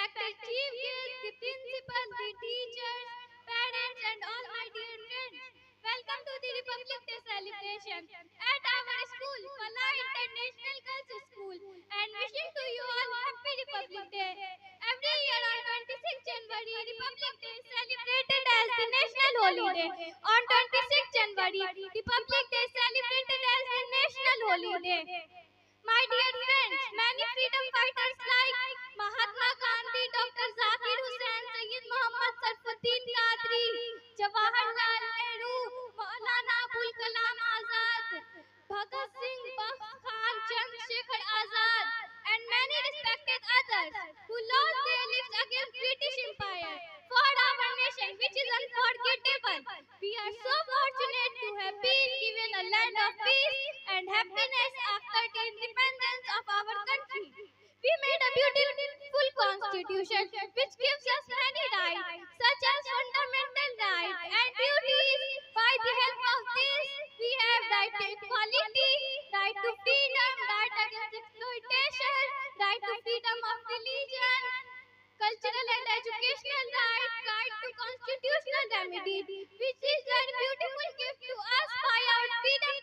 respected chief guests, the principal, the teachers, parents, and all my dear friends. Welcome to the Republic Day celebration at our school, Pala International Girls School, and wishing to you all Happy Republic Day. Every year on 26th January, Republic Day is celebrated as the national holiday. On 26th January, Republic Day is celebrated as the national holiday. My dear friends, many freedom fighters like Mahatma Gandhi, Dr. Zakir Hussain, Sayyid Muhammad Sarfuddin Qadri, Jawaharlal Nehru, Maulana Abul Kalam Azad, Bhagat Singh, Bafs Khan, Chandrasekhar Azad, and many respected others who lost their lives against British Empire for our nation, which is unforgettable. We are so fortunate to have been given a land of peace and happiness after the independence of our country. We made a beautiful constitution which gives us many rights, such as fundamental rights and duties. By the help of this, we have right to equality, right to freedom, right against exploitation, right to freedom of religion, cultural and educational right, right to constitutional remedy, which is a beautiful gift to us by our freedom